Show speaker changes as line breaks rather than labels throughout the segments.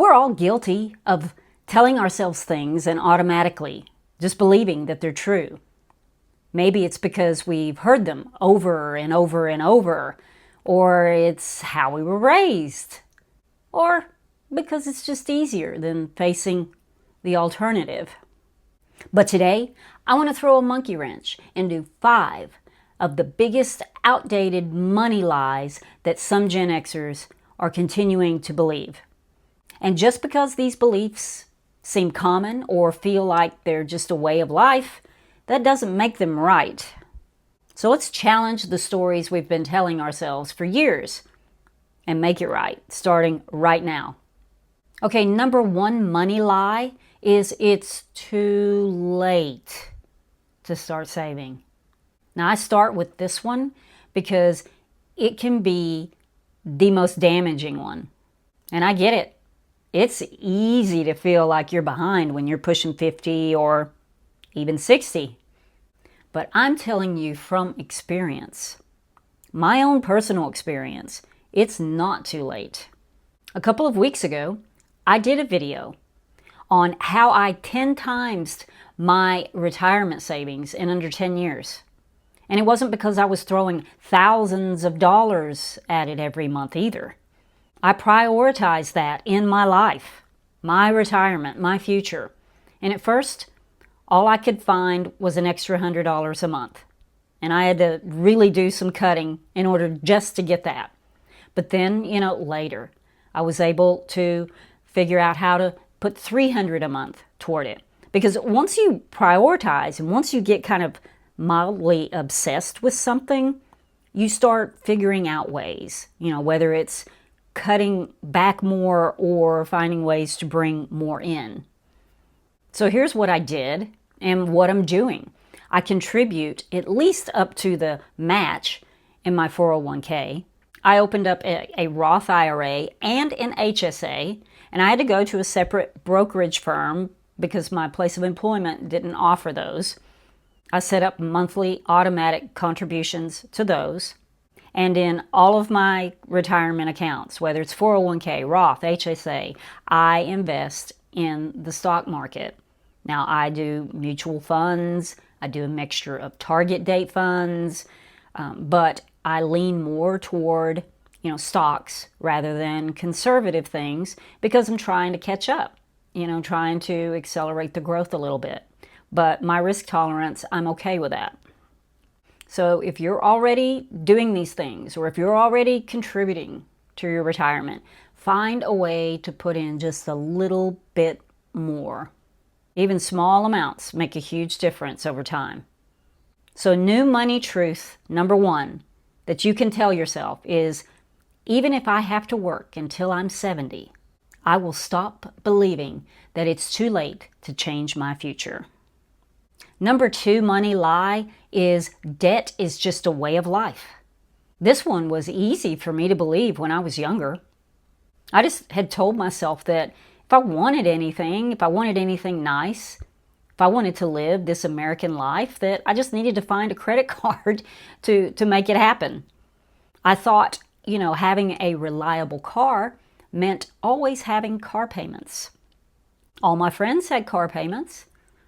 We're all guilty of telling ourselves things and automatically just believing that they're true. Maybe it's because we've heard them over and over and over, or it's how we were raised, or because it's just easier than facing the alternative. But today, I want to throw a monkey wrench into 5 of the biggest outdated money lies that some Gen Xers are continuing to believe. And just because these beliefs seem common or feel like they're just a way of life, that doesn't make them right. So let's challenge the stories we've been telling ourselves for years and make it right, starting right now. Okay, number 1 money lie is it's too late to start saving. Now, I start with this one because it can be the most damaging one. And I get it. It's easy to feel like you're behind when you're pushing 50 or even 60. But I'm telling you from experience, my own personal experience, it's not too late. A couple of weeks ago, I did a video on how I 10 times my retirement savings in under 10 years. And it wasn't because I was throwing thousands of dollars at it every month either. I prioritized that in my life, my retirement, my future. And at first, all I could find was an extra $100 a month. And I had to really do some cutting in order just to get that. But then, later, I was able to figure out how to put $300 a month toward it. Because once you prioritize and once you get kind of mildly obsessed with something, you start figuring out ways, whether it's cutting back more or finding ways to bring more in. So here's what I did and what I'm doing. I contribute at least up to the match in my 401k. I opened up a Roth IRA and an HSA, and I had to go to a separate brokerage firm because my place of employment didn't offer those. I set up monthly automatic contributions to those. And in all of my retirement accounts, whether it's 401k, Roth, HSA, I invest in the stock market. Now, I do mutual funds. I do a mixture of target date funds, but I lean more toward, stocks rather than conservative things because I'm trying to catch up, trying to accelerate the growth a little bit. But my risk tolerance, I'm okay with that. So if you're already doing these things, or if you're already contributing to your retirement, find a way to put in just a little bit more. Even small amounts make a huge difference over time. So new money truth number 1 that you can tell yourself is, even if I have to work until I'm 70, I will stop believing that it's too late to change my future. Number 2 money lie is debt is just a way of life. This one was easy for me to believe when I was younger. I just had told myself that if I wanted anything nice, if I wanted to live this American life, that I just needed to find a credit card to make it happen. I thought, having a reliable car meant always having car payments. All my friends had car payments.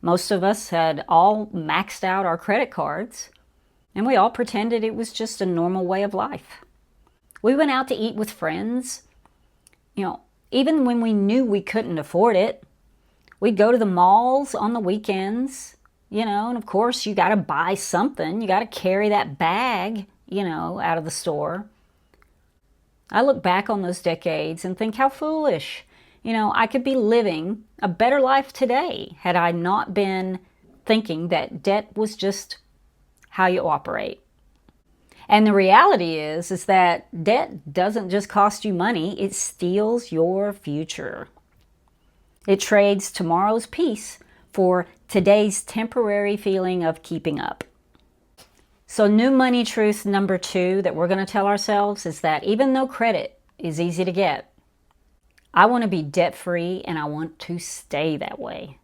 Most of us had all maxed out our credit cards, and we all pretended it was just a normal way of life. We went out to eat with friends, even when we knew we couldn't afford it. We'd go to the malls on the weekends, and of course you got to buy something. You got to carry that bag, out of the store. I look back on those decades and think how foolish. I could be living a better life today had I not been thinking that debt was just how you operate. And the reality is that debt doesn't just cost you money, it steals your future. It trades tomorrow's peace for today's temporary feeling of keeping up. So new money truth number 2 that we're going to tell ourselves is that even though credit is easy to get, I want to be debt-free and I want to stay that way.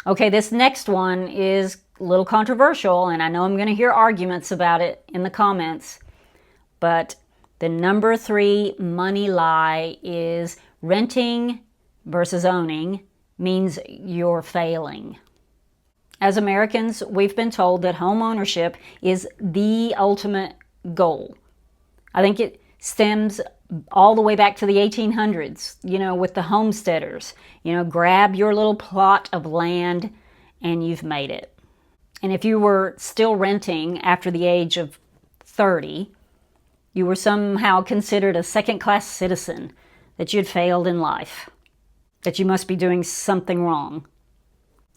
Okay, this next one is a little controversial, and I know I'm going to hear arguments about it in the comments, but the number 3 money lie is renting versus owning means you're failing. As Americans, we've been told that home ownership is the ultimate goal. I think it stems all the way back to the 1800s, with the homesteaders. Grab your little plot of land and you've made it. And if you were still renting after the age of 30, you were somehow considered a second-class citizen, that you'd failed in life, that you must be doing something wrong.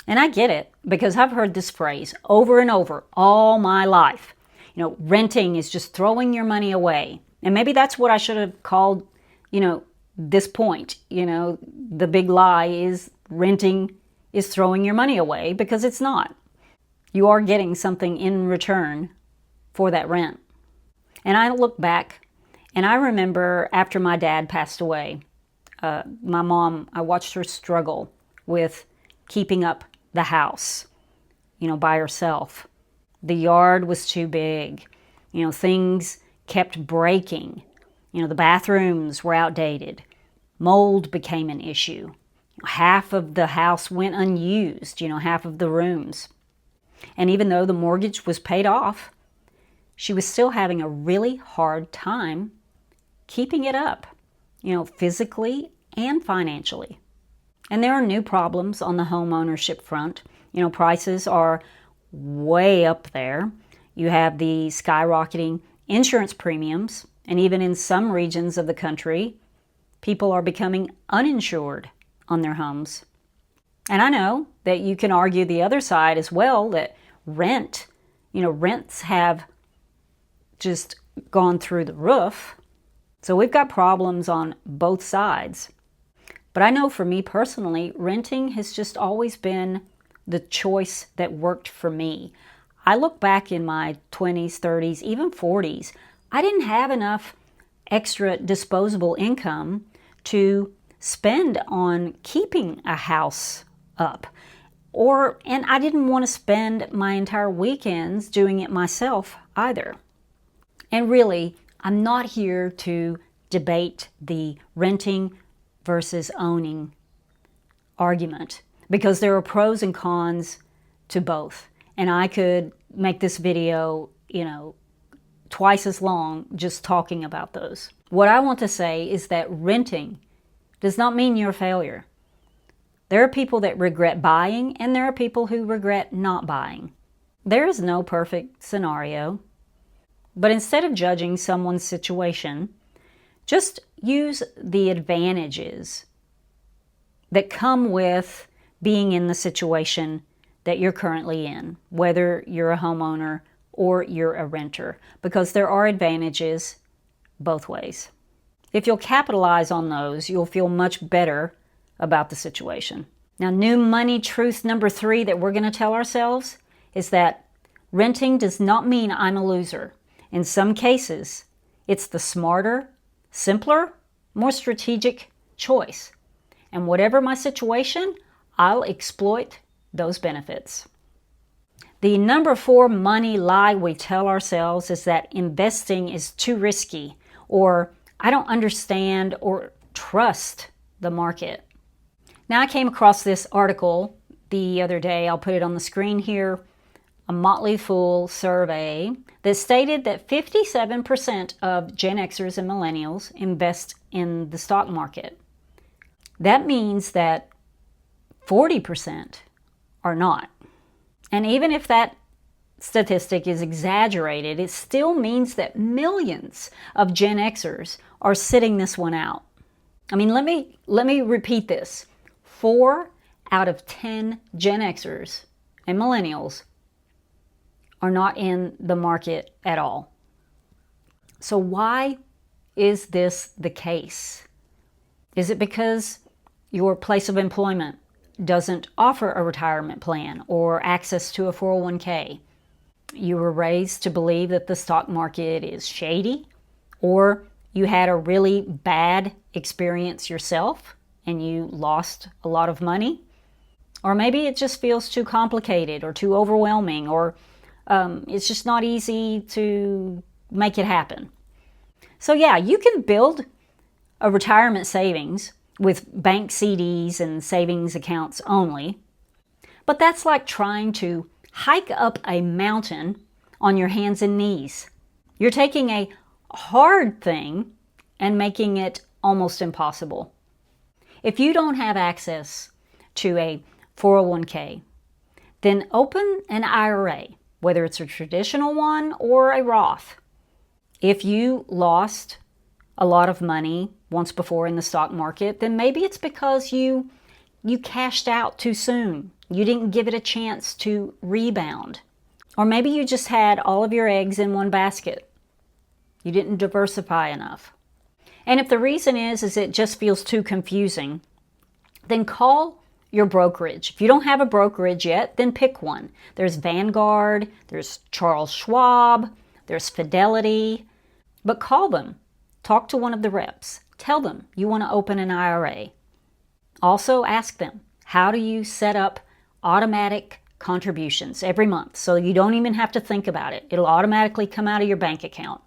And I get it, because I've heard this phrase over and over all my life. Renting is just throwing your money away. And maybe that's what I should have called, this point. The big lie is renting is throwing your money away, because it's not. You are getting something in return for that rent. And I look back and I remember after my dad passed away, my mom, I watched her struggle with keeping up the house, by herself. The yard was too big. Things kept breaking. The bathrooms were outdated. Mold became an issue. Half of the house went unused, half of the rooms. And even though the mortgage was paid off, she was still having a really hard time keeping it up, physically and financially. And there are new problems on the home ownership front. Prices are way up there. You have the skyrocketing insurance premiums, and even in some regions of the country, people are becoming uninsured on their homes. And I know that you can argue the other side as well, that rents have just gone through the roof. So we've got problems on both sides. But I know for me personally, renting has just always been the choice that worked for me. I look back in my 20s, 30s, even 40s, I didn't have enough extra disposable income to spend on keeping a house up. And I didn't want to spend my entire weekends doing it myself either. And really, I'm not here to debate the renting versus owning argument, because there are pros and cons to both. And I could make this video, twice as long just talking about those. What I want to say is that renting does not mean you're a failure. There are people that regret buying, and there are people who regret not buying. There is no perfect scenario. But instead of judging someone's situation, just use the advantages that come with being in the situation that you're currently in, whether you're a homeowner or you're a renter, because there are advantages both ways. If you'll capitalize on those, you'll feel much better about the situation. Now, new money truth number 3 that we're going to tell ourselves is that renting does not mean I'm a loser. In some cases, it's the smarter, simpler, more strategic choice. And whatever my situation, I'll exploit those benefits. The number 4 money lie we tell ourselves is that investing is too risky, or I don't understand or trust the market. Now, I came across this article the other day. I'll put it on the screen here. A Motley Fool survey that stated that 57% of Gen Xers and millennials invest in the stock market. That means that 40% are not. And even if that statistic is exaggerated, it still means that millions of Gen Xers are sitting this one out. I mean, let me repeat this. 4 out of 10 Gen Xers and millennials are not in the market at all. So why is this the case? Is it because your place of employment doesn't offer a retirement plan or access to a 401k? You were raised to believe that the stock market is shady, or you had a really bad experience yourself and you lost a lot of money, or maybe it just feels too complicated or too overwhelming, or it's just not easy to make it happen. So yeah, you can build a retirement savings with bank CDs and savings accounts only. But that's like trying to hike up a mountain on your hands and knees. You're taking a hard thing and making it almost impossible. If you don't have access to a 401k, then open an IRA, whether it's a traditional one or a Roth. If you lost a lot of money once before in the stock market, then maybe it's because you cashed out too soon. You didn't give it a chance to rebound. Or maybe you just had all of your eggs in one basket. You didn't diversify enough. And if the reason is it just feels too confusing, then call your brokerage. If you don't have a brokerage yet, then pick one. There's Vanguard, there's Charles Schwab, there's Fidelity. But call them. Talk to one of the reps. Tell them you want to open an IRA. Also ask them, how do you set up automatic contributions every month so you don't even have to think about it? It'll automatically come out of your bank account.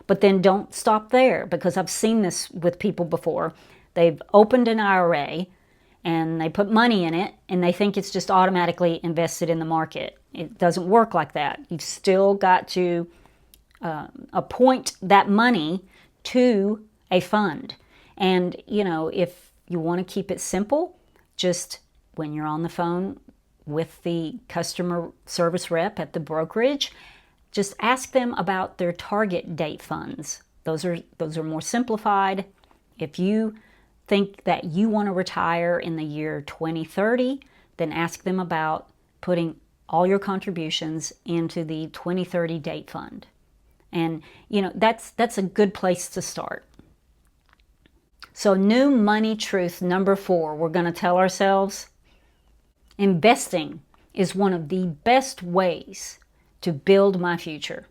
But then don't stop there, because I've seen this with people before. They've opened an IRA and they put money in it and they think it's just automatically invested in the market. It doesn't work like that. You've still got to appoint that money to a fund. And, if you want to keep it simple, just when you're on the phone with the customer service rep at the brokerage, just ask them about their target date funds. Those are more simplified. If you think that you want to retire in the year 2030, then ask them about putting all your contributions into the 2030 date fund. And, that's a good place to start. So new money truth number 4, we're going to tell ourselves, investing is one of the best ways to build my future.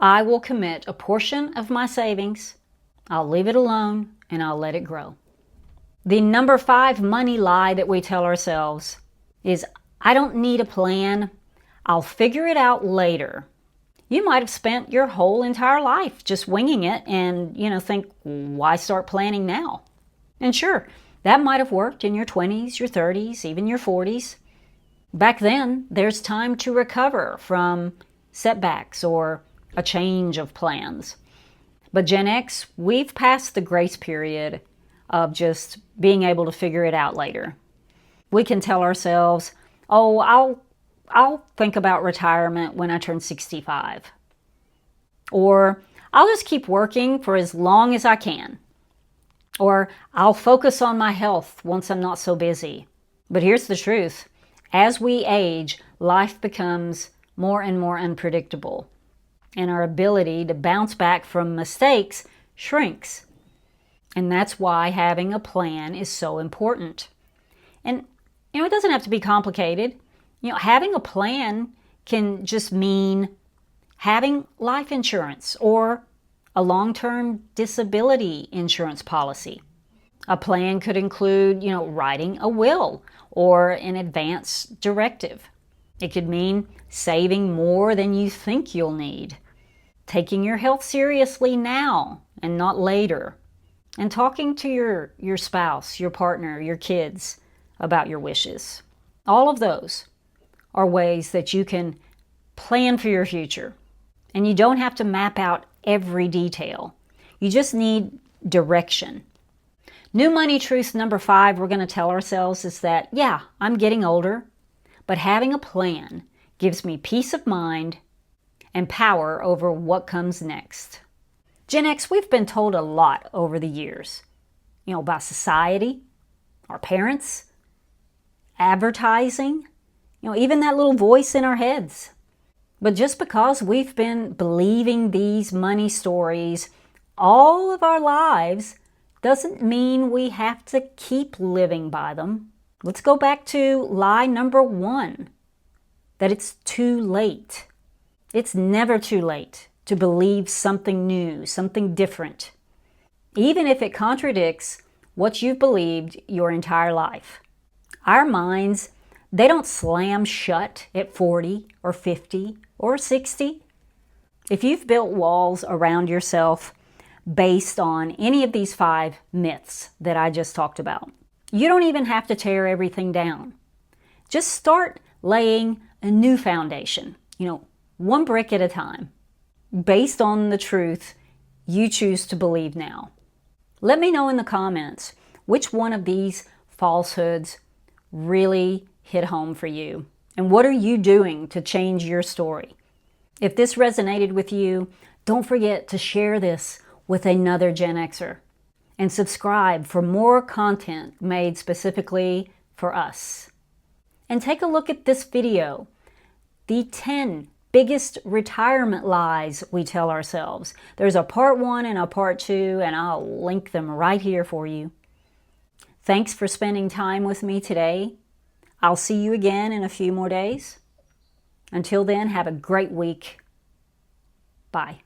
I will commit a portion of my savings, I'll leave it alone, and I'll let it grow. The number 5 money lie that we tell ourselves is, I don't need a plan, I'll figure it out later. You might have spent your whole entire life just winging it and, think, why start planning now? And sure, that might have worked in your 20s, your 30s, even your 40s. Back then, there's time to recover from setbacks or a change of plans. But Gen X, we've passed the grace period of just being able to figure it out later. We can tell ourselves, oh, I'll think about retirement when I turn 65. Or I'll just keep working for as long as I can. Or I'll focus on my health once I'm not so busy. But here's the truth. As we age, life becomes more and more unpredictable, and our ability to bounce back from mistakes shrinks. And that's why having a plan is so important. And, it doesn't have to be complicated. Having a plan can just mean having life insurance or a long-term disability insurance policy. A plan could include, writing a will or an advance directive. It could mean saving more than you think you'll need, taking your health seriously now and not later, and talking to your spouse, your partner, your kids about your wishes. All of those are ways that you can plan for your future. And you don't have to map out every detail. You just need direction. New money truth number 5 we're going to tell ourselves is that, yeah, I'm getting older, but having a plan gives me peace of mind and power over what comes next. Gen X, we've been told a lot over the years, by society, our parents, advertising, even that little voice in our heads. But just because we've been believing these money stories all of our lives doesn't mean we have to keep living by them. Let's go back to lie number 1, that it's too late. It's never too late to believe something new, something different, even if it contradicts what you've believed your entire life. Our minds, they don't slam shut at 40 or 50 or 60. If you've built walls around yourself based on any of these 5 myths that I just talked about. You don't even have to tear everything down. Just start laying a new foundation, one brick at a time, based on the truth you choose to believe now. Let me know in the comments which one of these falsehoods really hit home for you, and what are you doing to change your story? If this resonated with you, don't forget to share this with another Gen Xer, and subscribe for more content made specifically for us. And take a look at this video, the 10 biggest retirement lies we tell ourselves. There's a part 1 and a part 2, and I'll link them right here for you. Thanks for spending time with me today. I'll see you again in a few more days. Until then, have a great week. Bye.